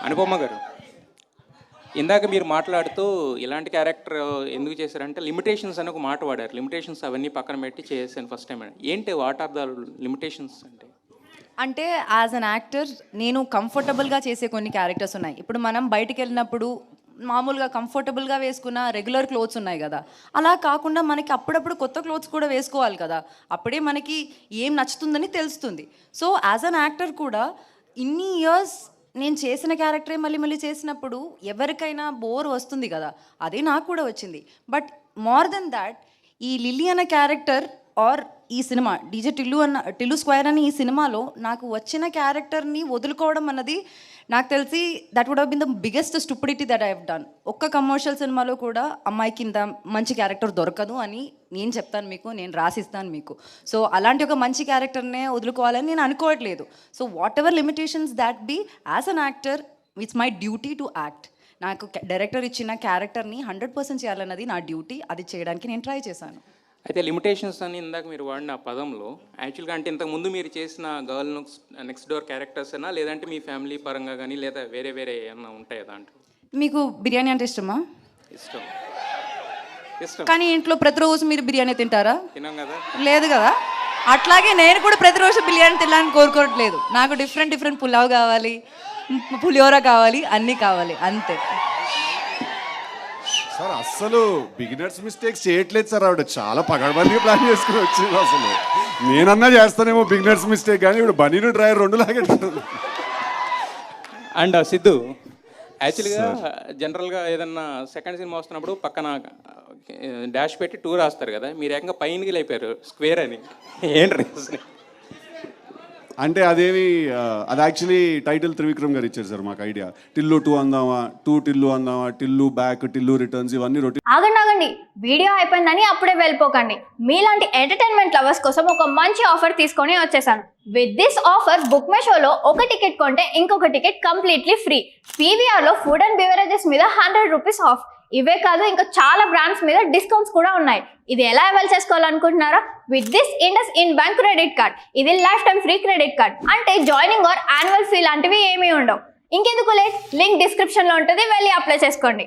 అనుపమ గారు, ఇందాక మీరు మాట్లాడుతూ ఇలాంటి క్యారెక్టర్ ఎందుకు చేశారంటే లిమిటేషన్స్ అని ఒక మాట వాడారు. లిమిటేషన్స్ అవన్నీ పక్కన పెట్టి చేసాను ఫస్ట్ టైం. ఏంటి వాట్ ఆర్ ద లిమిటేషన్స్ అంటే? అంటే యాజ్ అన్ యాక్టర్ నేను కంఫర్టబుల్గా చేసే కొన్ని క్యారెక్టర్స్ ఉన్నాయి. ఇప్పుడు మనం బయటికి వెళ్ళినప్పుడు మామూలుగా కంఫర్టబుల్గా వేసుకున్న రెగ్యులర్ క్లోత్స్ ఉన్నాయి కదా, అలా కాకుండా మనకి అప్పుడప్పుడు కొత్త క్లోత్స్ కూడా వేసుకోవాలి కదా, అప్పుడే మనకి ఏం నచ్చుతుందని తెలుస్తుంది. సో యాజ్ అన్ యాక్టర్ కూడా ఇన్ని ఇయర్స్ నేను చేసిన క్యారెక్టరే మళ్ళీ మళ్ళీ చేసినప్పుడు ఎవరికైనా బోర్ వస్తుంది కదా, అదే నాకు కూడా వచ్చింది. బట్ మోర్ దెన్ దాట్, ఈ లిల్లీ అనే క్యారెక్టర్ ఆర్ ఈ సినిమా డీజే టిల్లు స్క్వేర్ అని ఈ సినిమాలో నాకు వచ్చిన క్యారెక్టర్ని వదులుకోవడం అన్నది నాకు తెలిసి that would have been the biggest stupidity that I have done. ఒక్క కమర్షియల్ సినిమాలో కూడా అమ్మాయికి ఇంత మంచి క్యారెక్టర్ దొరకదు అని నేను చెప్తాను మీకు, నేను రాసిస్తాను మీకు. సో అలాంటి ఒక మంచి క్యారెక్టర్నే వదులుకోవాలని నేను అనుకోవట్లేదు. So whatever limitations that be, as an actor it's my duty to act. నాకు డైరెక్టర్ ఇచ్చిన క్యారెక్టర్ని 100% చేయాలన్నది నా డ్యూటీ. అది చేయడానికి నేను ట్రై చేశాను. అయితే లిమిటేషన్స్ అని ఇందాక మీరు వాడిన పదంలో యాక్చువల్గా అంటే ఇంతకుముందు మీరు చేసిన గర్ల్ నెక్స్ట్ డోర్ క్యారెక్టర్స్ అయినా, లేదంటే మీ ఫ్యామిలీ పరంగా కానీ, లేదా వేరే వేరే ఏమన్నా ఉంటాయా దాంట్లో? మీకు బిర్యానీ అంటే ఇష్టమా? ఇష్టం. ఇష్టం. కానీ ఇంట్లో ప్రతిరోజు మీరు బిర్యానీ తింటారా? తినాం కదా. లేదు కదా. అట్లాగే నేను కూడా ప్రతిరోజు బిర్యానీ తినాలని కోరుకోవట్లేదు. నాకు డిఫరెంట్ పులావ్ కావాలి, పులిహోర కావాలి, అన్నీ కావాలి, అంతే. సార్ అస్సలు బిగినర్స్ మిస్టేక్స్ చేయట్లేదు సార్. ఆవిడ చాలా పగడబందిగా ప్లాన్ చేసుకుని వచ్చింది. అసలు నేనన్నా చేస్తానేమో బిగినర్స్ మిస్టేక్, కానీ ఇప్పుడు బనీను డ్రైవర్ రెండు లాగేటట్టుంది. అండ్ సిద్ధు, యాక్చువల్గా జనరల్గా ఏదన్నా సెకండ్ సినిమా వస్తున్నప్పుడు పక్కన డాష్ పెట్టి టూ రాస్తారు కదా, మీరు ఏకంగా పైనకి లేపారు స్క్వేర్ అని. ఏంటి రీజన్? అంటే అదేమి అది యాక్చువల్లీ టైటిల్ త్రివిక్రమ్ గారు ఇచ్చారు సార్ మాకు ఐడియా. టిల్లు 2 అందామా, టిల్లు అందామా, టిల్లు బ్యాక్, టిల్లు రిటర్న్స్, ఇవన్నీ రొటీన్. ఆగండి, వీడియో అయిపోయిందని అప్పుడే వెళ్ళిపోకండి. మీలాంటి ఎంటర్టైన్మెంట్ లవర్స్ కోసం ఒక మంచి ఆఫర్ తీసుకొని వచ్చేసాను. With this offer book my షోలో ఒక టికెట్ కొంటే ఇంకొక టికెట్ కంప్లీట్లీ ఫ్రీ. పీవీఆర్లో ఫుడ్ అండ్ బెవరేజెస్ మీద 100 రూపీస్ ఆఫ్. ఇవే కాదు, ఇంకా చాలా బ్రాండ్స్ మీద డిస్కౌంట్స్ కూడా ఉన్నాయి. ఇది ఎలా అవైల్ చేసుకోవాలనుకుంటున్నారా? With this IndusInd bank credit card. ఇది lifetime free credit card. అంటే జాయినింగ్ ఆర్ యాన్యువల్ ఫీ లాంటివి ఏమీ ఉండవు. ఇంకెందుకు లేట్, లింక్ డిస్క్రిప్షన్లో ఉంటుంది, వెళ్ళి అప్లై చేసుకోండి.